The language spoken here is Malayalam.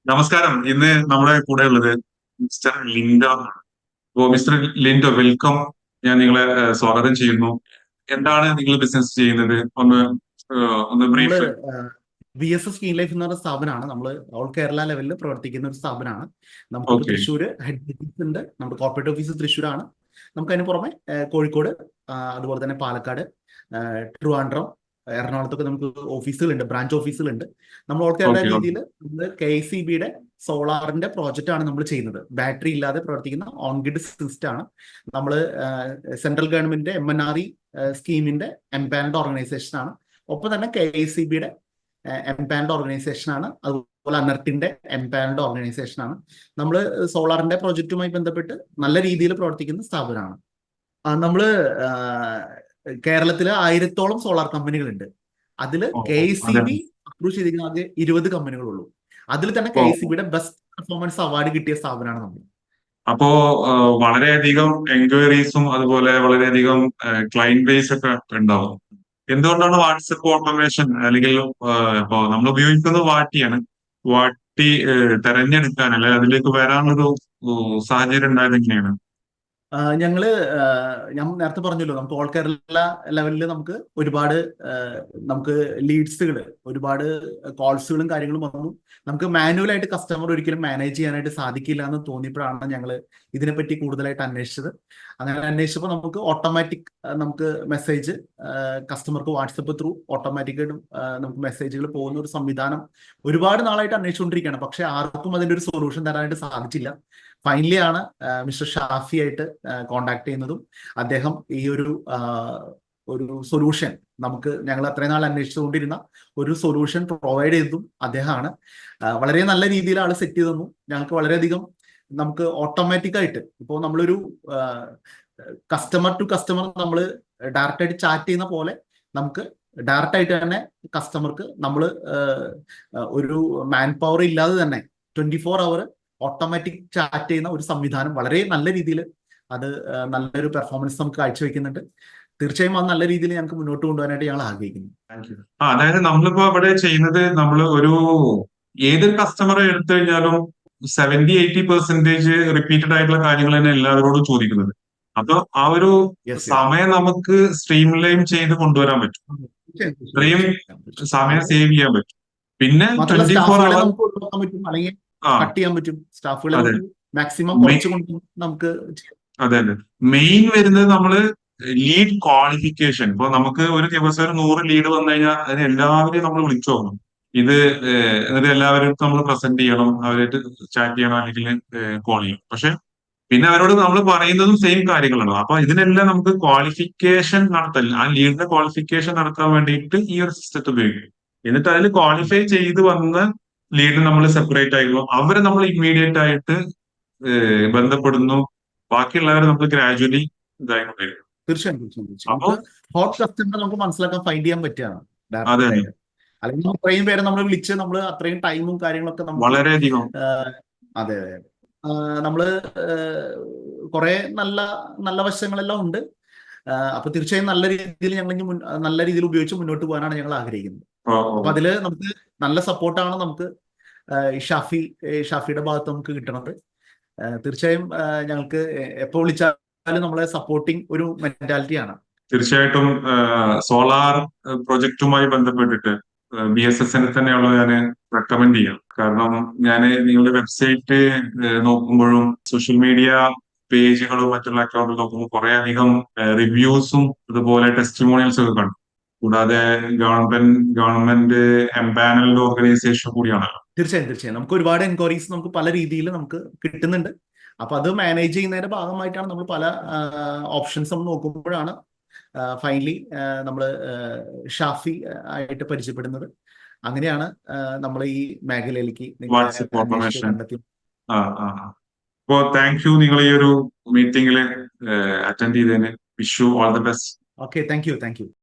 നമസ്കാരം. ഇന്ന് നമ്മുടെ കൂടെ ഉള്ളത് മിസ്റ്റർ ലിൻഡോ ആണ്. അപ്പോ മിസ്റ്റർ ലിൻഡോ, വെൽക്കം. ഞാൻ നിങ്ങളെ സ്വാഗതം ചെയ്യുന്നു. എന്താണ് നിങ്ങൾ ബിസിനസ് ചെയ്യുന്നത്? ഒന്ന് നമ്മള് ബ്രീഫ്. VSS ഗ്രീൻ ലൈഫ് എന്ന് പറഞ്ഞ സ്ഥാപനമാണ്. നമ്മൾ ഓൾ കേരള ലെവലിൽ പ്രവർത്തിക്കുന്ന ഒരു സ്ഥാപനമാണ്. നമുക്കിപ്പോൾ ഓക്കെ. തൃശ്ശൂർ ഹെഡ് ഓഫീസ് ഉണ്ട്. നമ്മുടെ കോർപ്പറേറ്റ് ഓഫീസ് തൃശ്ശൂരാണ്. നമുക്ക് അതിന് പുറമെ കോഴിക്കോട്, അതുപോലെ തന്നെ പാലക്കാട്, ട്രിവാൻഡ്രം, എറണാകുളത്തൊക്കെ നമുക്ക് ഓഫീസുകളുണ്ട്, ബ്രാഞ്ച് ഓഫീസുകളുണ്ട്. നമ്മൾ ഓൾ കേരള ഓക്കെ. രീതിയിൽ നമ്മൾ KECBയുടെ സോളാറിന്റെ പ്രോജക്റ്റ് ആണ് നമ്മൾ ചെയ്യുന്നത്. ബാറ്ററി ഇല്ലാതെ പ്രവർത്തിക്കുന്ന ഓൺ ഗ്രിഡ് സിസ്റ്റം ആണ്. നമ്മൾ സെൻട്രൽ ഗവൺമെന്റിന്റെ MNRE സ്കീമിന്റെ എംപാനൽഡ് ഓർഗനൈസേഷൻ ആണ്. ഒപ്പം തന്നെ KECBയുടെ എംപാനൽഡ് ഓർഗനൈസേഷൻ ആണ്. അതുപോലെ അനർട്ടിന്റെ എംപാനൽഡ് ഓർഗനൈസേഷൻ ആണ്. നമ്മൾ സോളാറിന്റെ പ്രോജക്റ്റുമായി ബന്ധപ്പെട്ട് നല്ല രീതിയിൽ പ്രവർത്തിക്കുന്ന സ്ഥാപനമാണ്. നമ്മള് കേരളത്തില് 1000-ഓളം സോളാർ കമ്പനികളുണ്ട്. അതിൽ ഓ, ഓ, അതെ. KECB അപ്രൂവ് ചെയ്തിരിക്കുന്ന ആകെ 20 കമ്പനികളുള്ളൂ. അതിൽ തന്നെ ഓ, KECBയുടെ ബെസ്റ്റ് പെർഫോമൻസ് അവാർഡ് കിട്ടിയ സ്ഥാപനമാണ് നമ്മൾ. അപ്പോ വളരെയധികം എൻക്വയറീസും അതുപോലെ വളരെയധികം ക്ലയന്റ് ബേസ് ഒക്കെ ഉണ്ടാവും. എന്തുകൊണ്ടാണ് വാട്സപ്പ് ഓട്ടോമേഷൻ അല്ലെങ്കിൽ ഇപ്പോ നമ്മൾ ഉപയോഗിക്കുന്നത് വാട്ടിയാണ്. വാട്ടി തെരഞ്ഞെടുക്കാൻ അല്ലെങ്കിൽ അതിലേക്ക് വരാനൊരു സാഹചര്യം ഉണ്ടായത് എങ്ങനെയാണ്? ഞങ്ങള് ഞാൻ നേരത്തെ പറഞ്ഞല്ലോ, നമുക്ക് ഓൾ കേരള ലെവലിൽ നമുക്ക് ഒരുപാട് നമുക്ക് ലീഡ്സുകൾ, ഒരുപാട് കോൾസുകളും കാര്യങ്ങളും വന്നു. നമുക്ക് മാനുവലായിട്ട് കസ്റ്റമർ ഒരിക്കലും മാനേജ് ചെയ്യാനായിട്ട് സാധിക്കില്ല എന്ന് തോന്നിയപ്പോഴാണ് ഞങ്ങൾ ഇതിനെപ്പറ്റി കൂടുതലായിട്ട് അന്വേഷിച്ചത്. അങ്ങനെ അന്വേഷിച്ചപ്പോൾ നമുക്ക് ഓട്ടോമാറ്റിക് നമുക്ക് മെസ്സേജ് കസ്റ്റമർക്ക് വാട്സപ്പ് ത്രൂ ഓട്ടോമാറ്റിക്കായിട്ട് നമുക്ക് മെസ്സേജുകൾ പോകുന്ന ഒരു സംവിധാനം ഒരുപാട് നാളായിട്ട് അന്വേഷിച്ചുകൊണ്ടിരിക്കുകയാണ്. പക്ഷെ ആർക്കും അതിന്റെ ഒരു സൊല്യൂഷൻ തരാനായിട്ട് സാധിച്ചില്ല. ഫൈനലി ആണ് മിസ്റ്റർ ഷാഫി ആയിട്ട് കോണ്ടാക്ട് ചെയ്യുന്നതും അദ്ദേഹം ഈ ഒരു സൊല്യൂഷൻ നമുക്ക്, ഞങ്ങൾ അത്രയും നാൾ അന്വേഷിച്ചുകൊണ്ടിരുന്ന ഒരു സൊല്യൂഷൻ പ്രൊവൈഡ് ചെയ്തതും അദ്ദേഹമാണ്. വളരെ നല്ല രീതിയിൽ ആൾ സെറ്റ് ചെയ്ത് തന്നു. ഞങ്ങൾക്ക് വളരെയധികം നമുക്ക് ഓട്ടോമാറ്റിക് ആയിട്ട് ഇപ്പോൾ നമ്മളൊരു കസ്റ്റമർ ടു കസ്റ്റമർ നമ്മൾ ഡയറക്റ്റ് ആയിട്ട് ചാറ്റ് ചെയ്യുന്ന പോലെ നമുക്ക് ഡയറക്റ്റ് ആയിട്ട് തന്നെ കസ്റ്റമർക്ക് നമ്മൾ ഒരു മാൻ പവർ ഇല്ലാതെ തന്നെ 24 അവർ ഓട്ടോമാറ്റിക് ചാറ്റ് ചെയ്യുന്ന ഒരു സംവിധാനം വളരെ നല്ല രീതിയിൽ അത് നല്ലൊരു പെർഫോമൻസ് നമുക്ക് കാഴ്ചവെക്കുന്നുണ്ട്. തീർച്ചയായും അത് നല്ല രീതിയിൽ ഞങ്ങൾക്ക് മുന്നോട്ട് കൊണ്ടുപോകാനായിട്ട് ഞങ്ങൾ ആഗ്രഹിക്കുന്നു. Thank you. അതായത് നമ്മളിപ്പോ ഇവിടെ ചെയ്യുന്നത് നമ്മൾ ഒരു ഏതൊരു കസ്റ്റമറെ എടുത്തു കഴിഞ്ഞാലും 70-80% റിപ്പീറ്റഡ് ആയിട്ടുള്ള കാര്യങ്ങൾ തന്നെ എല്ലാവരോടും ചോദിക്കുന്നത്. അപ്പൊ ആ ഒരു യെസ്, യെസ്. സമയം നമുക്ക് സ്ട്രീം ലൈൻ ചെയ്ത് കൊണ്ടുവരാൻ പറ്റും. തീർച്ചയായും, തീർച്ചയായും, ഇത്രയും തീർച്ചയായും, തീർച്ചയായും. സമയം അത് സേവ് ചെയ്യാൻ പറ്റും. പിന്നെ മാത്രമല്ല 24 സ്റ്റാഫുകളെ അവർ. നമുക്ക് ഒഴിവാക്കാൻ പറ്റും, അല്ലെങ്കിൽ ആ, കട്ട് ചെയ്യാൻ പറ്റും. സ്റ്റാഫുകളെ അതെ. നമുക്ക് മാക്സിമം മെ- കുറച്ച് കൊണ്ട് നമുക്ക് ചെയ്യാം. അതെ, അതെ. മെയിൻ വരുന്നത് നമ്മള് ലീഡ് ക്വാളിഫിക്കേഷൻ. ഇപ്പൊ നമുക്ക് ഒരു ദിവസം ഒരു 100 ലീഡ് വന്നു കഴിഞ്ഞാൽ അതിന് എല്ലാവരെയും നമ്മൾ വിളിച്ചു നോക്കണം. ഇത് എന്നിട്ട് എല്ലാവരും നമ്മൾ പ്രസന്റ് ചെയ്യണം, അവരായിട്ട് ചാറ്റ് ചെയ്യണം, അല്ലെങ്കിൽ കോൾ ചെയ്യണം. പക്ഷെ പിന്നെ അവരോട് നമ്മൾ പറയുന്നതും സെയിം കാര്യങ്ങളാണ്. അപ്പൊ ഇതിനെല്ലാം നമുക്ക് ക്വാളിഫിക്കേഷൻ നടത്താൻ, ആ ലീഡിന്റെ ക്വാളിഫിക്കേഷൻ നടത്താൻ വേണ്ടിയിട്ട് ഈ ഒരു സിസ്റ്റത്തെ ഉപയോഗിക്കും. എന്നിട്ട് അതിൽ ക്വാളിഫൈ ചെയ്ത് വന്ന ലീഡ് നമ്മൾ സെപ്പറേറ്റ് ആയിരുന്നു, അവരെ നമ്മൾ ഇമ്മീഡിയറ്റ് ആയിട്ട് ബന്ധപ്പെടുന്നു. ബാക്കിയുള്ളവരെ നമ്മൾ ഗ്രാജുവലി ഇതായിക്കൊണ്ടിരിക്കും. തീർച്ചയായും, തീർച്ചയായും, തീർച്ചയായും. അപ്പൊ നമുക്ക് ഹോട്ട് കസ്റ്റമറെ നമുക്ക് മനസ്സിലാക്കാൻ ഫൈൻഡ് ചെയ്യാൻ പറ്റുകയാണ് അതെ, ഡയറക്റ്റ് അതെ. ആയിട്ട്. അല്ലെങ്കിൽ അത്രയും പേരെ നമ്മൾ വിളിച്ച് നമ്മൾ അത്രയും ടൈമും കാര്യങ്ങളൊക്കെ നമുക്ക് വളരെയധികം. അതെ, അതെ. നമ്മള് കുറെ നല്ല നല്ല വശങ്ങളെല്ലാം ഉണ്ട്. അപ്പൊ തീർച്ചയായും നല്ല രീതിയിൽ ഞങ്ങൾ നല്ല രീതിയിൽ ഉപയോഗിച്ച് മുന്നോട്ട് പോകാനാണ് ഞങ്ങൾ ആഗ്രഹിക്കുന്നത്. ഓ, ഓ. അപ്പൊ അതില് നമുക്ക് നല്ല സപ്പോർട്ടാണ് നമുക്ക് ഈ ഷാഫിയുടെ ഭാഗത്ത് നമുക്ക് കിട്ടണത്. തീർച്ചയായും ഞങ്ങൾക്ക് എപ്പോ വിളിച്ചാലും നമ്മളെ സപ്പോർട്ടിങ് ഒരു മെന്റാലിറ്റിയാണ്. തീർച്ചയായിട്ടും സോളാർ പ്രൊജക്റ്റുമായി ബന്ധപ്പെട്ടിട്ട് BSSനെ തന്നെയുള്ള ഞാൻ റെക്കമെൻഡ് ചെയ്യാം. കാരണം ഞാൻ നിങ്ങളുടെ വെബ്സൈറ്റ് നോക്കുമ്പോഴും സോഷ്യൽ മീഡിയ പേജുകളും മറ്റുള്ള അക്കൗണ്ടുകൾ നോക്കുമ്പോൾ കുറെ അധികം റിവ്യൂസും അതുപോലെ ടെസ്റ്റിമോണിയൽസ് ഒക്കെ കണ്ടു. കൂടാതെ ഗവൺമെന്റ് എംപാനൽഡ് ഓർഗനൈസേഷൻ കൂടിയാണല്ലോ. തീർച്ചയായും, തീർച്ചയായും നമുക്ക് ഒരുപാട് എൻക്വയറീസ് നമുക്ക് പല രീതിയിൽ നമുക്ക് കിട്ടുന്നുണ്ട്. അപ്പൊ അത് മാനേജ് ചെയ്യുന്നതിന്റെ ഭാഗമായിട്ടാണ് നമ്മൾ പല ഓപ്ഷൻസ് നമ്മൾ നോക്കുമ്പോഴാണ് ഫൈനലി നമ്മൾ ഷാഫി ആയിട്ട് പരിചയപ്പെടുന്നത്. അങ്ങനെയാണ് നമ്മൾ ഈ മേഖലയിലേക്ക് നിങ്ങളെ വാട്സപ്പ് അന്വേഷിച്ച് ഓട്ടോമേഷൻ. കണ്ടെത്തി. ആ, ആ. അപ്പോ താങ്ക് യു, നിങ്ങൾ ഈ ഒരു മീറ്റിംഗിൽ അറ്റൻഡ് ചെയ്തതിന്. Wish you all the best. Okay, thank you, thank you.